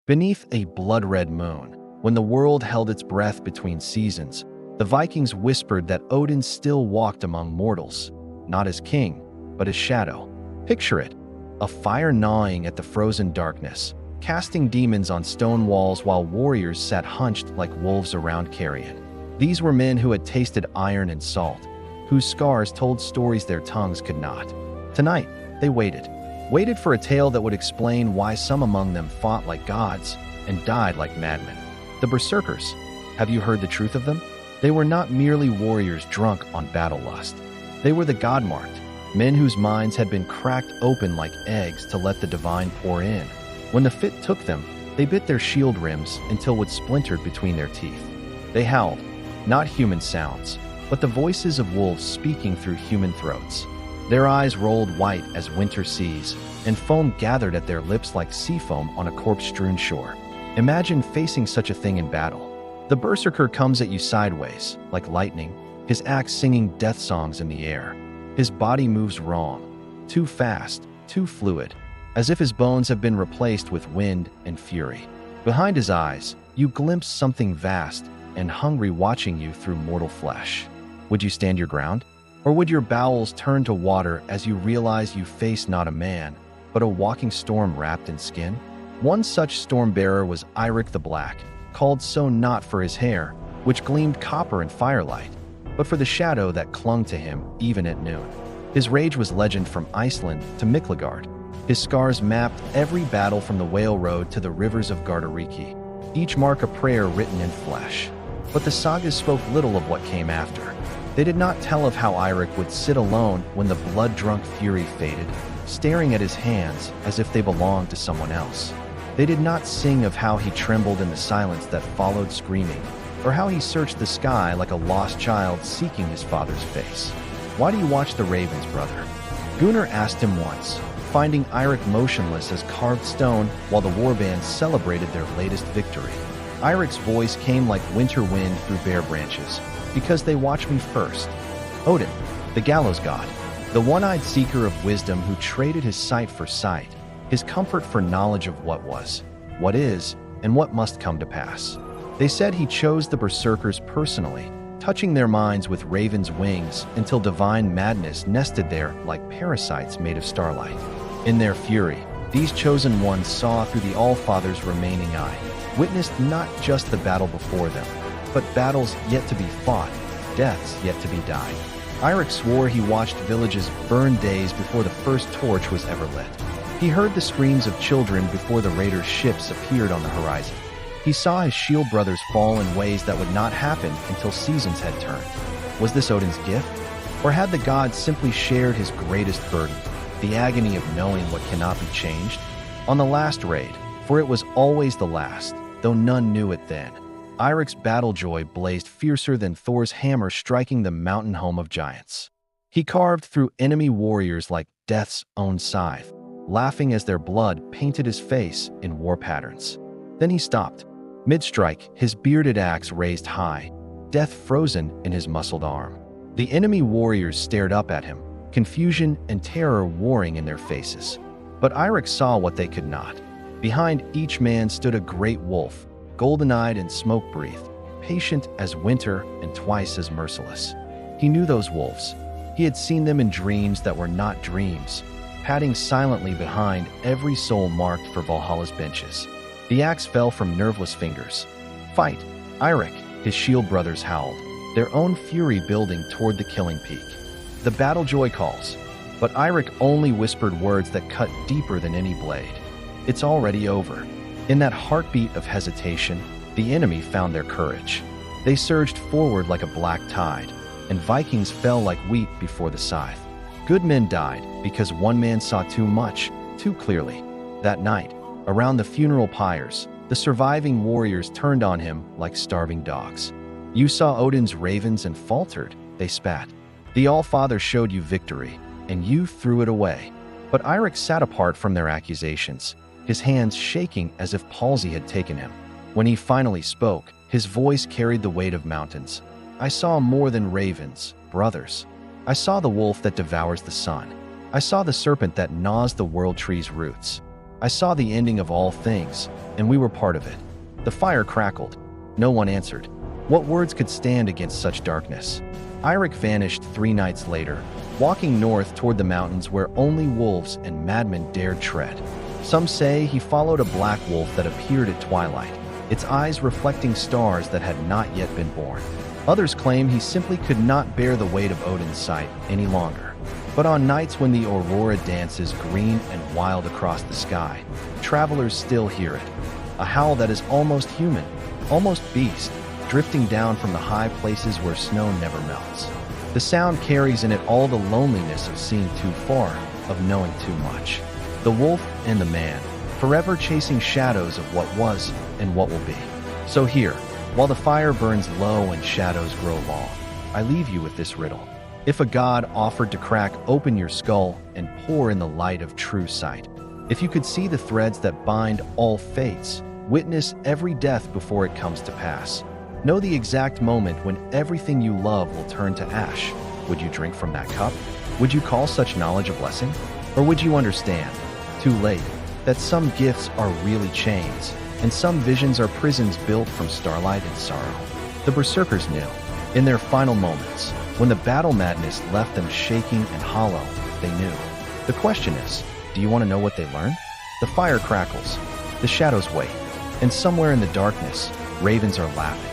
Beneath a blood-red moon, when the world held its breath between seasons, the Vikings whispered that Odin still walked among mortals, not as king, but as shadow. Picture it, a fire gnawing at the frozen darkness, casting demons on stone walls while warriors sat hunched like wolves around carrion. These were men who had tasted iron and salt, whose scars told stories their tongues could not. Tonight, they waited for a tale that would explain why some among them fought like gods and died like madmen. The Berserkers. Have you heard the truth of them? They were not merely warriors drunk on battle lust. They were the god-marked, men whose minds had been cracked open like eggs to let the divine pour in. When the fit took them, they bit their shield rims until it splintered between their teeth. They howled, not human sounds, but the voices of wolves speaking through human throats. Their eyes rolled white as winter seas, and foam gathered at their lips like sea foam on a corpse-strewn shore. Imagine facing such a thing in battle. The Berserker comes at you sideways, like lightning, his axe singing death songs in the air. His body moves wrong, too fast, too fluid, as if his bones have been replaced with wind and fury. Behind his eyes, you glimpse something vast and hungry watching you through mortal flesh. Would you stand your ground? Or would your bowels turn to water as you realize you face not a man, but a walking storm wrapped in skin? One such storm-bearer was Eirik the Black, called so not for his hair, which gleamed copper in firelight, but for the shadow that clung to him even at noon. His rage was legend from Iceland to Miklagard. His scars mapped every battle from the Whale Road to the rivers of Gardariki, each mark a prayer written in flesh. But the sagas spoke little of what came after. They did not tell of how Eirik would sit alone when the blood-drunk fury faded, staring at his hands as if they belonged to someone else. They did not sing of how he trembled in the silence that followed screaming, or how he searched the sky like a lost child seeking his father's face. "Why do you watch the ravens, brother?" Gunnar asked him once, finding Eirik motionless as carved stone while the warband celebrated their latest victory. Eirik's voice came like winter wind through bare branches. "Because they watch me first." Odin, the gallows god, the one-eyed seeker of wisdom who traded his sight for sight, his comfort for knowledge of what was, what is, and what must come to pass. They said he chose the Berserkers personally, touching their minds with raven's wings until divine madness nested there like parasites made of starlight. In their fury, these chosen ones saw through the Allfather's remaining eye, witnessed not just the battle before them, but battles yet to be fought, deaths yet to be died. Eirik swore he watched villages burn days before the first torch was ever lit. He heard the screams of children before the raiders' ships appeared on the horizon. He saw his shield brothers fall in ways that would not happen until seasons had turned. Was this Odin's gift? Or had the god simply shared his greatest burden, the agony of knowing what cannot be changed? On the last raid, for it was always the last, though none knew it then, Eirik's battle joy blazed fiercer than Thor's hammer striking the mountain home of giants. He carved through enemy warriors like death's own scythe, laughing as their blood painted his face in war patterns. Then he stopped. Mid-strike, his bearded axe raised high, death frozen in his muscled arm. The enemy warriors stared up at him, confusion and terror warring in their faces. But Eirik saw what they could not. Behind each man stood a great wolf, golden-eyed and smoke-breathed, patient as winter and twice as merciless. He knew those wolves. He had seen them in dreams that were not dreams, padding silently behind every soul marked for Valhalla's benches. The axe fell from nerveless fingers. "Fight, Eirik," his shield brothers howled, their own fury building toward the killing peak. The battle joy calls, but Eirik only whispered words that cut deeper than any blade. "It's already over." In that heartbeat of hesitation, the enemy found their courage. They surged forward like a black tide, and Vikings fell like wheat before the scythe. Good men died because one man saw too much, too clearly. That night, around the funeral pyres, the surviving warriors turned on him like starving dogs. "You saw Odin's ravens and faltered," they spat. "The Allfather showed you victory, and you threw it away." But Eirik sat apart from their accusations, his hands shaking as if palsy had taken him. When he finally spoke, his voice carried the weight of mountains. "I saw more than ravens, brothers. I saw the wolf that devours the sun. I saw the serpent that gnaws the world tree's roots. I saw the ending of all things, and we were part of it. The fire crackled. No one answered. What words could stand against such darkness? Eirik vanished 3 nights later, walking north toward the mountains where only wolves and madmen dared tread. Some say he followed a black wolf that appeared at twilight, its eyes reflecting stars that had not yet been born. Others claim he simply could not bear the weight of Odin's sight any longer. But on nights when the aurora dances green and wild across the sky, travelers still hear it. A howl that is almost human, almost beast, drifting down from the high places where snow never melts. The sound carries in it all the loneliness of seeing too far, of knowing too much. The wolf and the man, forever chasing shadows of what was and what will be. So here, while the fire burns low and shadows grow long, I leave you with this riddle. If a god offered to crack open your skull and pour in the light of true sight, if you could see the threads that bind all fates, witness every death before it comes to pass, know the exact moment when everything you love will turn to ash, would you drink from that cup? Would you call such knowledge a blessing? Or would you understand, too late, that some gifts are really chains, and some visions are prisons built from starlight and sorrow? The Berserkers knew. In their final moments, when the battle madness left them shaking and hollow, they knew. The question is, do you want to know what they learned? The fire crackles, the shadows wait, and somewhere in the darkness, ravens are laughing.